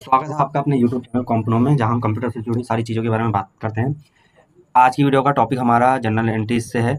स्वागत है आपका अपने यूट्यूब चैनल कॉम्पनो में, जहां हम कंप्यूटर से जुड़ी सारी चीज़ों के बारे में बात करते हैं। आज की वीडियो का टॉपिक हमारा जनरल एंट्रीज से है,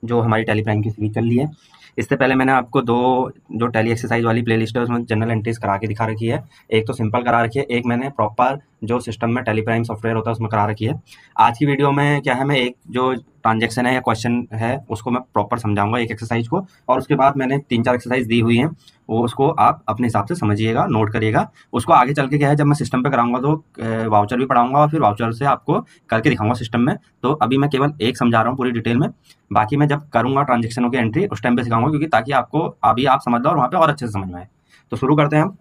जो हमारी टैली प्राइम की सीरीज चल रही है। इससे पहले मैंने आपको दो जो टैली एक्सरसाइज वाली प्लेलिस्ट है उसमें जनरल एंट्रीज करा के दिखा रखी है। एक तो सिंपल करा रखी है, एक मैंने प्रॉपर जो सिस्टम में टैली प्राइम सॉफ्टवेयर होता है उसमें करा रखी है। आज की वीडियो में क्या है, मैं एक जो ट्रांजेक्शन है या क्वेश्चन है उसको मैं प्रॉपर समझाऊंगा एक एक्सरसाइज को, और उसके बाद मैंने 3-4 एक्सरसाइज दी हुई हैं, वो उसको आप अपने हिसाब से समझिएगा, नोट करिएगा। उसको आगे चल के क्या है, जब मैं सिस्टम पे कराऊंगा तो वाउचर भी पढ़ाऊंगा और फिर वाउचर से आपको करके दिखाऊंगा सिस्टम में। तो अभी मैं केवल एक समझा रहा हूँ पूरी डिटेल में, बाकी मैं जब करूंगा ट्रांजेक्शनों की एंट्री उस टाइम पे सिखाऊंगा, क्योंकि ताकि आपको अभी आप समझ लो और वहाँ पे और अच्छे से समझ में आए। तो शुरू करते हैं हम।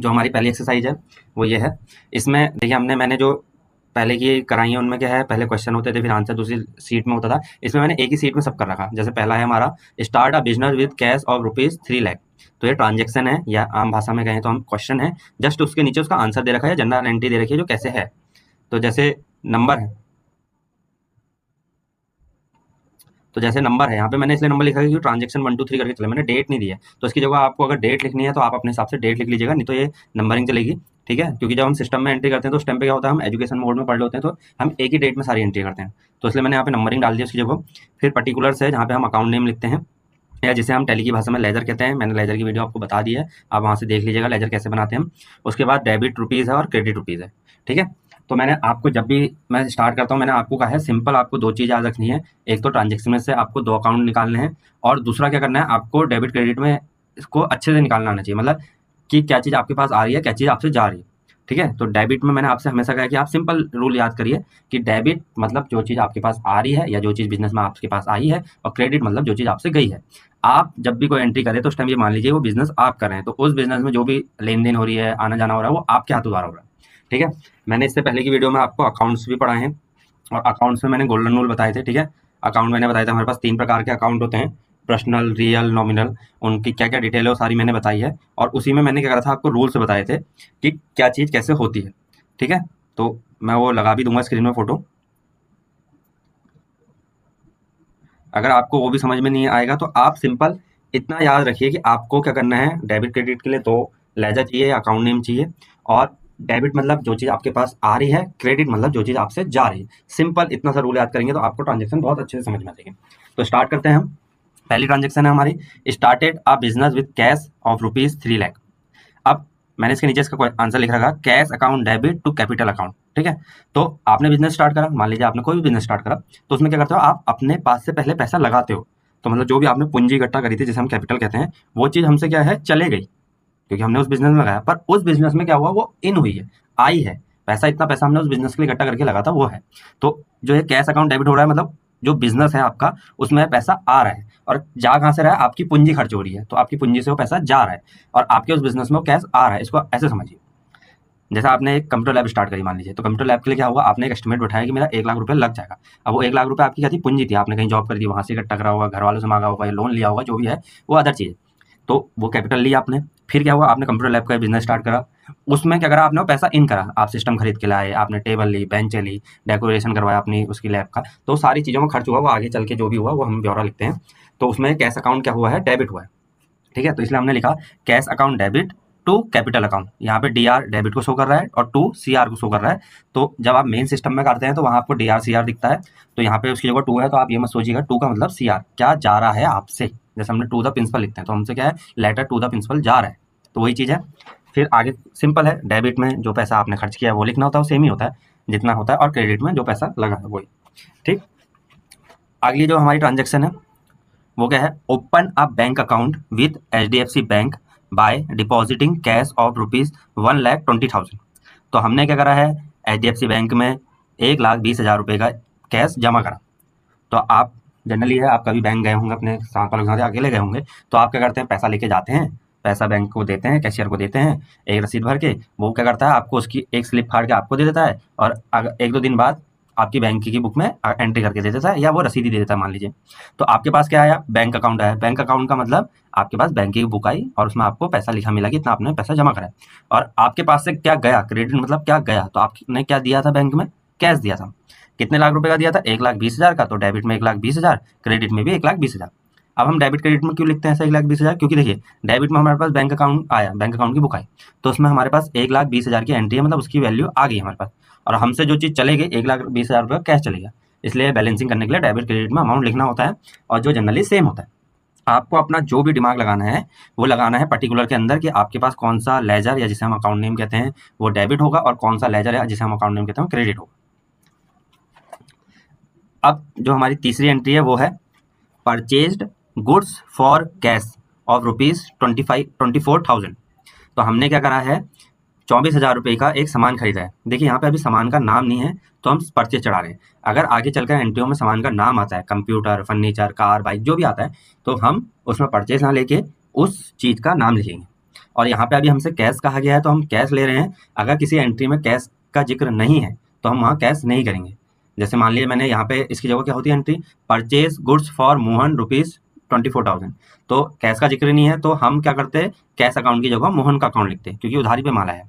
जो हमारी पहली एक्सरसाइज है वो ये है। इसमें देखिए मैंने जो पहले की कराई है उनमें क्या है, पहले क्वेश्चन होते थे, फिर आंसर दूसरी सीट में होता था। इसमें मैंने एक ही सीट में सब कर रखा। जैसे पहला है हमारा, start a business with cash of ₹3 lakh. तो ये ट्रांजेक्शन है, या आम भाषा में कहें तो हम क्वेश्चन है। जस्ट उसके नीचे उसका आंसर दे रखा है, जनरल एंट्री दे रखी है जो कैसे है। तो जैसे नंबर है, तो जैसे नंबर है यहाँ पे मैंने इसलिए नंबर लिखा है क्योंकि ट्रांजेक्शन 1 2 3 करके चला, मैंने डेट नहीं दिया। तो इसकी जगह आपको अगर डेट लिखनी है तो आप अपने हिसाब से डेट लिख लीजिएगा, नहीं तो ये नंबरिंग चलेगी। ठीक है, क्योंकि जब हम सिस्टम में एंट्री करते हैं तो उस टाइम पे क्या होता है, हम एजुकेशन मोड में पढ़ लेते हैं, तो हम एक ही डेट में सारी एंट्री करते हैं। तो इसलिए मैंने यहाँ पे नंबरिंग डाल दिया उसकी जगह। फिर पर्टिकुलर्स है जहाँ पे हम अकाउंट नेम लिखते हैं, या जिसे हम टैली की भाषा में लेजर कहते हैं। मैंने लेजर की वीडियो आपको बता दी है, आप वहाँ से देख लीजिएगा लेजर कैसे बनाते हैं हम। उसके बाद डेबिट रुपीज़ है और क्रेडिट रुपीज़ है। ठीक है, तो मैंने आपको जब भी मैं स्टार्ट करता हूँ, मैंने आपको कहा है सिंपल आपको दो चीज़ याद रखनी है। एक तो ट्रांजेक्शन में से आपको दो अकाउंट निकालने हैं, और दूसरा क्या करना है, आपको डेबिट क्रेडिट में इसको अच्छे से निकालना आना चाहिए, मतलब कि क्या चीज़ आपके पास आ रही है, क्या चीज़ आपसे जा रही है। ठीक है, तो डेबिट में मैंने आपसे हमेशा कहा कि आप सिंपल रूल याद करिए कि डेबिट मतलब जो चीज़ आपके पास आ रही है या जो चीज़ बिजनेस में आपके पास आई है, और क्रेडिट मतलब जो चीज़ आपसे गई है। आप जब भी कोई एंट्री करें तो उस टाइम ये मान लीजिए वो बिजनेस आप कर रहे हैं, तो उस बिजनेस में जो भी लेन देन हो रही है, आना जाना हो रहा है, वो आपके हाथों द्वारा हो रहा है। ठीक है, मैंने इससे पहले की वीडियो में आपको अकाउंट्स भी पढ़ाए हैं, और अकाउंट्स में मैंने गोल्डन रूल बताए थे। ठीक है, अकाउंट मैंने बताया था हमारे पास 3 प्रकार के अकाउंट होते हैं, पर्सनल, रियल, नॉमिनल। उनकी क्या क्या डिटेल है वो सारी मैंने बताई है, और उसी में मैंने क्या करा था, आपको रूल्स बताए थे कि क्या चीज़ कैसे होती है। ठीक है, तो मैं वो लगा भी दूंगा स्क्रीन में फोटो। अगर आपको वो भी समझ में नहीं आएगा तो आप सिंपल इतना याद रखिए कि आपको क्या करना है, डेबिट क्रेडिट के लिए तो लेजर चाहिए या अकाउंट नेम चाहिए, और डेबिट मतलब जो चीज़ आपके पास आ रही है, क्रेडिट मतलब जो चीज़ आपसे जा रही है। सिंपल इतना सा रूल याद करेंगे तो आपको ट्रांजेक्शन बहुत अच्छे से समझ में आ जाएगी। तो स्टार्ट करते हैं हम। पहली ट्रांजेक्शन है हमारी, started a business with cash of ₹3 lakh. अब मैंने इसके नीचे इसका आंसर लिख रखा, cash account debit to capital account. ठीक है, तो आपने बिजनेस स्टार्ट करा, मान लीजिए आपने कोई भी बिजनेस स्टार्ट करा, तो उसमें क्या करते हो, आप अपने पास से पहले पैसा लगाते हो। तो मतलब जो भी आपने पूंजी इकट्ठा करी थी, जिसे हम कैपिटल कहते हैं, वो चीज़ हमसे क्या है, चले गई, क्योंकि हमने उस बिजनेस में लगाया। पर उस बिजनेस में क्या हुआ, वो इन हुई है, आई है पैसा, इतना पैसा हमने उस बिजनेस के लिए इकट्ठा करके लगा था, वो है। तो जो है कैश अकाउंट डेबिट हो रहा है, मतलब जो बिजनेस है आपका उसमें पैसा आ रहा है, और जा कहाँ से रहा है, आपकी पूंजी खर्च हो रही है, तो आपकी पूंजी से वो पैसा जा रहा है, और आपके उस बिजनेस में वो कैश आ रहा है। इसको ऐसे समझिए, जैसा आपने एक कंप्यूटर लैब स्टार्ट करी मान लीजिए, तो कंप्यूटर लैब के लिए क्या हुआ, आपने एक एस्टिमेट बैठाया कि मेरा 1 लाख रुपए लग जाएगा। अब वो 1 लाख रुपए आपकी क्या थी, पूंजी थी, आपने कहीं जॉब कर दी, वहां से इकट्ठा करा होगा, घर वालों से मांगा होगा, या लोन लिया होगा, जो भी है वो अदर चीज़। तो वो कैपिटल लिया आपने। फिर क्या हुआ, आपने कंप्यूटर लैब का बिजनेस स्टार्ट करा। उसमें क्या करा, आपने वो पैसा इन करा, आप सिस्टम खरीद के लाए, आपने टेबल ली, बेंच ली, डेकोरेशन करवाया अपनी उसकी लैब का, तो सारी चीज़ों में खर्च हुआ, वो आगे चल के जो भी हुआ वो हम ब्यौरा लिखते हैं। तो उसमें कैश अकाउंट क्या हुआ है, डेबिट हुआ है। ठीक है, तो इसलिए हमने लिखा cash account debit to capital account. यहाँ पे डी आर डेबिट को शो कर रहा है और टू सी आर को शो कर रहा है। तो जब आप मेन सिस्टम में करते हैं तो वहाँ आपको डी आर सी आर दिखता है, तो यहाँ पे उसकी जगह टू है, तो आप ये मत सोचिएगा टू का मतलब सी आर, क्या जा रहा है आपसे। जैसे हमने टू द प्रिंसिपल लिखते हैं, तो हमसे क्या है, लेटर टू द प्रिंसिपल जा रहा है, तो वही चीज़ है। फिर आगे सिंपल है, डेबिट में जो पैसा आपने खर्च किया है वो लिखना होता है, वो सेम ही होता है जितना होता है, और क्रेडिट में जो पैसा लगा है वही। ठीक, अगली जो हमारी ट्रांजेक्शन है वो क्या है, open a bank account with HDFC bank by depositing cash of ₹1,20,000। तो हमने क्या करा है, HDFC बैंक में 1,20,000 रुपये का कैश जमा करा। तो आप जनरली है, आप कभी बैंक गए होंगे, अपने साथ वालों के साथ अकेले गए होंगे, तो आप क्या करते हैं, पैसा लेके जाते हैं, पैसा बैंक को देते हैं, कैशियर को देते हैं, एक रसीद भर के, वो क्या करता है, आपको उसकी एक स्लिप फाड़ के आपको दे देता है, और अगर 1-2 दिन बाद आपकी बैंक की बुक में एंट्री करके दे देता है, या वो रसीद ही दे देता है मान लीजिए। तो आपके पास क्या आया, बैंक अकाउंट आया। बैंक अकाउंट का मतलब आपके पास बैंक की बुक आई और उसमें आपको पैसा लिखा मिला कि इतना आपने पैसा जमा करा है। और आपके पास से क्या गया, क्रेडिट मतलब क्या गया, तो आपने क्या दिया था बैंक में, कैश दिया था। कितने लाख रुपए का दिया था, 1,20,000 का, तो डेबिट में 1,20,000, क्रेडिट में भी 1,20,000। अब हम डेबिट क्रेडिट में क्यों लिखते हैं ऐसा 1,20,000, क्योंकि देखिए डेबिट में हमारे पास बैंक अकाउंट आया, बैंक अकाउंट की बुक आई, तो उसमें हमारे पास 1,20,000 की एंट्री है, मतलब उसकी वैल्यू आ गई हमारे पास, और हमसे जो चीज़ चलेगी 1,20,000 रुपये कैश चलेगा, इसलिए बैलेंसिंग करने के लिए डेबिट क्रेडिट में अमाउंट लिखना होता है, और जो जनरली सेम होता है। आपको अपना जो भी दिमाग लगाना है वो लगाना है पर्टिकुलर के अंदर कि आपके पास कौन सा लेजर या जिसे हम अकाउंट नेम कहते हैं वो डेबिट होगा, और कौन सा लेजर है जिसे हम अकाउंट नेम कहते हैं क्रेडिट होगा। अब जो हमारी तीसरी एंट्री है वो है purchased goods for cash of ₹24,000। तो हमने क्या करा है, 24,000 रुपये का एक सामान खरीदा है। देखिए यहाँ पे अभी सामान का नाम नहीं है तो हम परचेज चढ़ा रहे हैं। अगर आगे चलकर एंट्रियों में सामान का नाम आता है, कंप्यूटर, फर्नीचर, कार, बाइक जो भी आता है, तो हम उसमें परचेज ना लेके उस चीज़ का नाम लिखेंगे। और यहाँ पे अभी हमसे कैश कहा गया है तो हम कैश ले रहे हैं। अगर किसी एंट्री में कैश का जिक्र नहीं है तो हम वहाँ कैश नहीं करेंगे। जैसे मान लीजिए मैंने यहाँ पे इसकी जगह क्या होती है entry, purchase goods for Mohan ₹24,000, तो कैश का जिक्र नहीं है तो हम क्या करते हैं, कैश अकाउंट की जगह मोहन का अकाउंट लिखते हैं, क्योंकि उधारी पे माल है।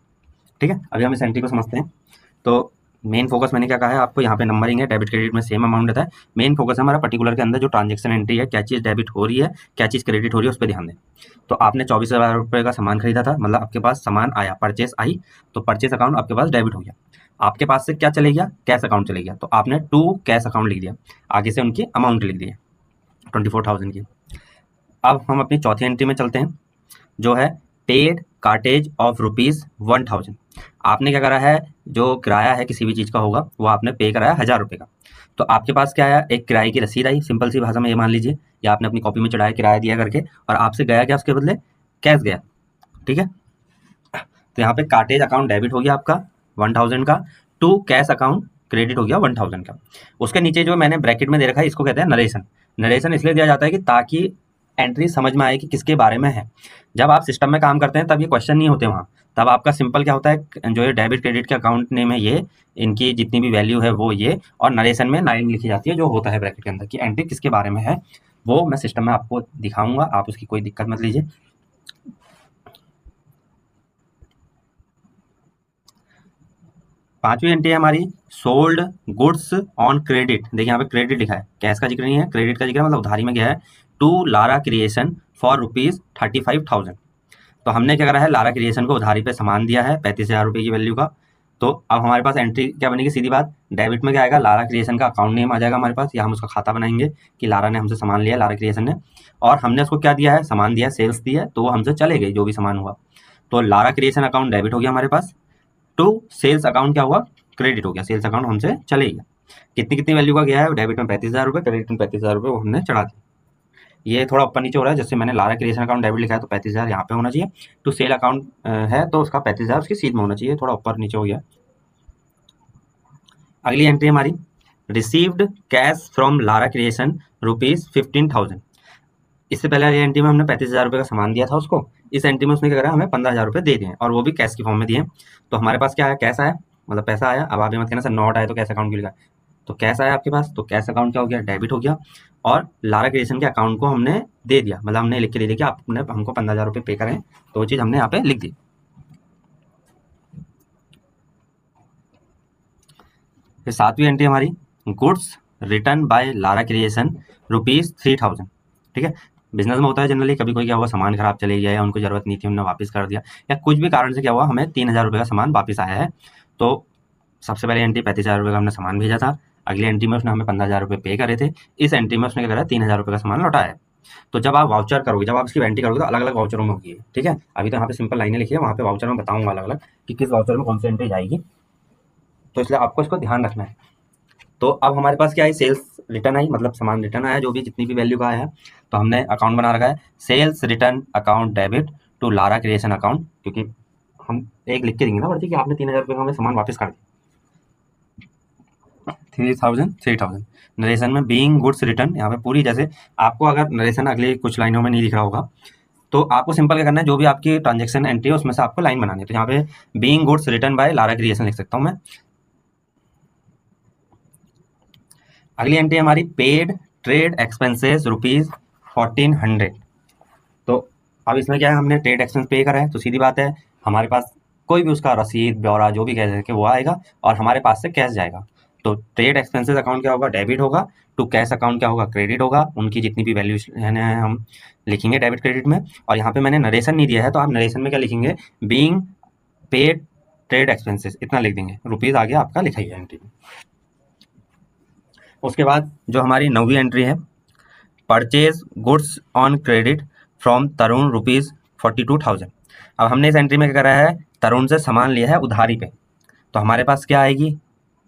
ठीक है, अभी हम इस एंट्री को समझते हैं। तो मेन फोकस मैंने क्या कहा है आपको, यहाँ पे नंबरिंग है, डेबिट क्रेडिट में सेम अमाउंट रहता है। मेन फोकस है हमारा पर्टिकुलर के अंदर जो ट्रांजेक्शन एंट्री है, क्या चीज़ डेबिट हो रही है, क्या चीज़ क्रेडिट हो रही है, उस पर ध्यान दें। तो आपने 24,000 रुपये का सामान खरीदा था, मतलब आपके पास सामान आया, परचेस आई, तो परचेस अकाउंट आपके पास डेबिट हो गया। आपके पास से क्या चले गया, कैश अकाउंट चले गया, तो आपने टू कैश अकाउंट लिख दिया, आगे से उनकी अमाउंट लिख दी 24,000 की। अब हम अपनी चौथी एंट्री में चलते हैं, जो है पेड कार्टेज ऑफ ₹1,000। आपने क्या करा है, जो किराया है किसी भी चीज़ का होगा वो आपने पे कराया 1,000 रुपये का। तो आपके पास क्या आया, एक किराए की रसीद आई, सिंपल सी भाषा में ये मान लीजिए, या आपने अपनी कॉपी में चढ़ाया किराया दिया करके, और आपसे गया क्या उसके बदले, कैश गया। ठीक है, तो यहाँ पे कार्टेज अकाउंट डेबिट हो गया आपका 1,000 का, टू कैश अकाउंट क्रेडिट हो गया 1,000 का। उसके नीचे जो मैंने ब्रैकेट में दे रखा है इसको कहते हैं नरेशन। नरेशन इसलिए दिया जाता है कि ताकि एंट्री समझ में आए कि किसके बारे में है। जब आप सिस्टम में काम करते हैं तब ये क्वेश्चन नहीं होते वहाँ, तब आपका सिंपल क्या होता है, जो ये डेबिट क्रेडिट के अकाउंट नेम है ये, इनकी जितनी भी वैल्यू है वो ये, और नरेशन में लाइन लिखी जाती है जो होता है ब्रैकेट के अंदर कि एंट्री किसके बारे में है। वो मैं सिस्टम में आपको दिखाऊंगा, आप उसकी कोई दिक्कत मत लीजिए। पांचवी एंट्री है हमारी सोल्ड गुड्स ऑन क्रेडिट। देखिए यहाँ पे क्रेडिट लिखा है, कैश का जिक्र नहीं है, क्रेडिट का जिक्र है, मतलब उधारी में गया है, टू लारा क्रिएशन फॉर ₹35,000। तो हमने क्या करा है, लारा क्रिएशन को उधारी पे सामान दिया है 35,000 रुपये की वैल्यू का। तो अब हमारे पास एंट्री क्या बनेगी, सीधी बात, डेबिट में क्या आएगा, लारा क्रिएशन का अकाउंट नेम आ जाएगा हमारे पास, या हम उसका खाता बनाएंगे कि लारा ने हमसे सामान लिया, लारा क्रिएशन ने, और हमने उसको क्या दिया है, सामान दिया है, सेल्स दी है, तो वो हमसे चले गई जो भी सामान हुआ। तो लारा क्रिएशन अकाउंट डेबिट हो गया हमारे पास, टू सेल्स अकाउंट क्या हुआ, क्रेडिट हो गया, सेल्स अकाउंट हमसे चले गया। कितनी कितनी वैल्यू का गया है, डेबिट में 35,000 रुपये, क्रेडिट में 35,000 रुपये, वो हमने चढ़ा दिया। ये थोड़ा ऊपर नीचे हो रहा है, जैसे मैंने लारा क्रिएशन अकाउंट डेबिट लिखा है तो 35,000 यहाँ पे होना चाहिए, टू सेल अकाउंट है तो उसका 35,000 उसकी सीध में होना चाहिए, थोड़ा ऊपर नीचे हो गया। अगली एंट्री हमारी received cash from Lara creation ₹15,000। इससे पहले वाली एंट्री में हमने 35,000 रुपये का सामान दिया था उसको, इस एंट्री में उसने क्या करा, हमें 15,000 रुपये दे दिए, और वो भी कैश की फॉर्म में दिए। तो हमारे पास क्या है, कैश आया, मतलब पैसा आया। अब आप ये मत कहना सर नॉट आया तो कैश अकाउंट क्यों लिखा, तो कैश आया आपके पास, तो कैश अकाउंट क्या हो गया, डेबिट हो गया, और लारा क्रिएशन के अकाउंट को हमने दे दिया, मतलब हमने लिख के दे दिया कि आपने हमको 15,000 रुपये पे करें, तो वो चीज़ हमने यहाँ पे लिख दी। फिर सातवीं एंट्री हमारी goods return by Lara Creation ₹3,000। ठीक है, बिजनेस में होता है जनरली, कभी कोई क्या हुआ, सामान खराब चले गया या उनको जरूरत नहीं थी, उन्होंने वापस कर दिया, या कुछ भी कारण से क्या हुआ, हमें 3,000 रुपये का सामान वापस आया है। तो सबसे पहले एंट्री 35,000 रुपये का हमने सामान भेजा था, अगली एंट्री में उसने हमें 15,000 रुपये पे करे थे, इस एंट्री में उसने क्या करा, 3,000 रुपये का सामान लौटाया है। तो जब आप वाउचर करोगे, जब आप इसकी एंट्री करोगे तो अलग अलग वाउचरों में होगी। ठीक है, अभी तो यहाँ पे सिंपल लाइनें लिखी है, वहाँ पे वाउचर में बताऊंगा अलग अलग कि किस वाउचर में कौन सी एंट्री जाएगी, तो इसलिए आपको इसको ध्यान रखना है। तो अब हमारे पास क्या है, सेल्स रिटर्न आई, मतलब सामान रिटर्न आया जो भी जितनी भी वैल्यू का आया है, तो हमने अकाउंट बना रखा है sales return account debit to Lara Creation account, क्योंकि हम एक लिख के देंगे ना वर्ती कि आपने 3,000 रुपये का हमें सामान वापस कर दिया। 3,000 नरेशन में बीइंग गुड्स रिटर्न, यहाँ पे पूरी, जैसे आपको अगर नरेशन अगले कुछ लाइनों में नहीं दिख रहा होगा तो आपको सिंपल क्या करना है, जो भी आपकी ट्रांजेक्शन एंट्री है उसमें से आपको लाइन बनानी है। तो यहाँ पे being goods return by Lara Creation लिख सकता हूँ मैं। अगली एंट्री हमारी पेड ट्रेड एक्सपेंसेस ₹1,400। तो अब इसमें क्या है, हमने ट्रेड एक्सपेंस पे करा है, तो सीधी बात है हमारे पास कोई भी उसका रसीद ब्यौरा जो भी कह सके वो आएगा और हमारे पास से कैश जाएगा। तो ट्रेड एक्सपेंसेस अकाउंट क्या होगा, डेबिट होगा। टू कैश अकाउंट क्या होगा, क्रेडिट होगा। उनकी जितनी भी वैल्यू है हम लिखेंगे डेबिट क्रेडिट में। और यहाँ पे मैंने नरेशन नहीं दिया है, तो आप नरेशन में क्या लिखेंगे, बीइंग पेड ट्रेड एक्सपेंसेस, इतना लिख देंगे, रुपीज़ आगे आपका लिखा ही है एंट्री में। उसके बाद जो हमारी 9वीं एंट्री है, purchase goods on credit from Tarun ₹42,000। अब हमने इस एंट्री में क्या करा है, तरुण से सामान लिया है उधारी पे, तो हमारे पास क्या आएगी,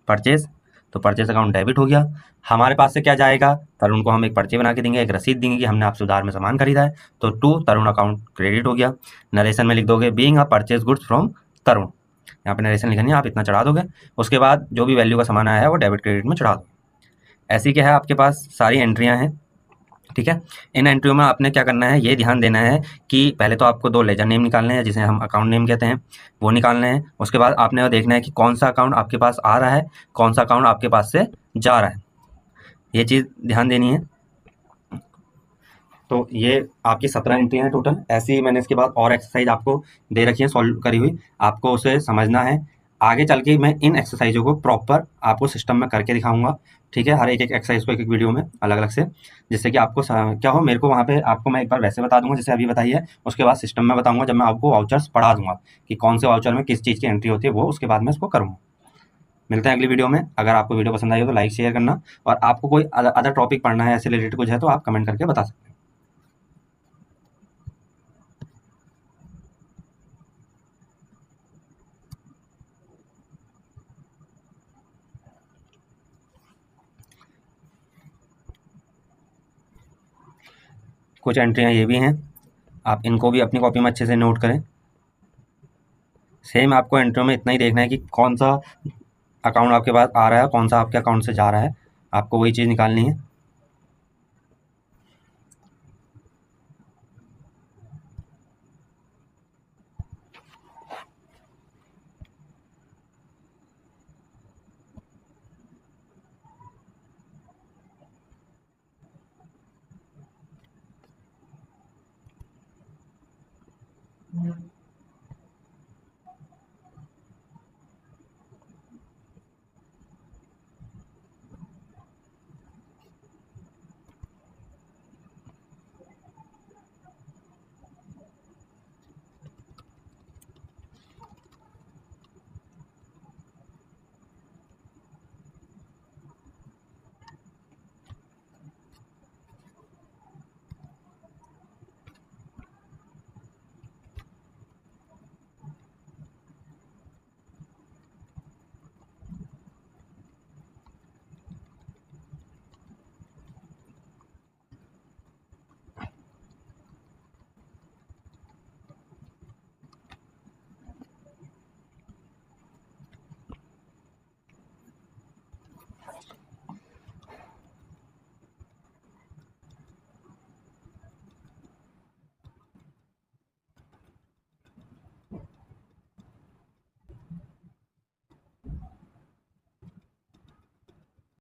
परचेज। तो परचेज अकाउंट डेबिट हो गया। हमारे पास से क्या जाएगा, तरुण को हम एक पर्चे बना के देंगे, एक रसीद देंगे कि हमने आपसे उधार में सामान खरीदा है, तो टू तरुण अकाउंट क्रेडिट हो गया। नरेशन में लिख दोगे being a purchase goods from Tarun, यहाँ पे नरेशन लिखनी है, आप इतना चढ़ा दोगे। उसके बाद जो भी वैल्यू का सामान आया है वो डेबिट क्रेडिट में चढ़ा दो। ऐसी क्या है आपके पास सारी एंट्रियाँ हैं, ठीक है। इन एंट्रियों में आपने क्या करना है, ये ध्यान देना है कि पहले तो आपको 2 लेजर नेम निकालने हैं, जिसे हम अकाउंट नेम कहते हैं, वो निकालने हैं। उसके बाद आपने देखना है कि कौन सा अकाउंट आपके पास आ रहा है, कौन सा अकाउंट आपके पास से जा रहा है, ये चीज़ ध्यान देनी है। तो ये आपकी 17 एंट्री हैं टोटल। ऐसे ही मैंने इसके बाद और एक्सरसाइज आपको दे रखी है सॉल्व करी हुई, आपको उसे समझना है। आगे चल के मैं इन एक्सरसाइजों को प्रॉपर आपको सिस्टम में करके दिखाऊंगा, ठीक है, हर एक एक्सरसाइज को एक वीडियो में अलग अलग से, जिससे कि आपको क्या हो, मेरे को वहाँ पे आपको मैं एक बार वैसे बता दूंगा जैसे अभी बताई है, उसके बाद सिस्टम में बताऊंगा जब मैं आपको वाउचर्स पढ़ा दूंगा कि कौन से वाउचर में किस चीज़ की एंट्री होती है, वो उसके बाद मैं इसको करूँगा। मिलते हैं अगली वीडियो में। अगर आपको वीडियो पसंद आई हो तो लाइक शेयर करना, और आपको कोई अदर टॉपिक पढ़ना है ऐसे रिलेटेड कुछ है तो आप कमेंट करके बता सकते हैं। कुछ एंट्रियाँ ये भी हैं, आप इनको भी अपनी कॉपी में अच्छे से नोट करें। सेम आपको एंट्रियों में इतना ही देखना है कि कौन सा अकाउंट आपके पास आ रहा है, कौन सा आपके अकाउंट से जा रहा है, आपको वही चीज़ निकालनी है।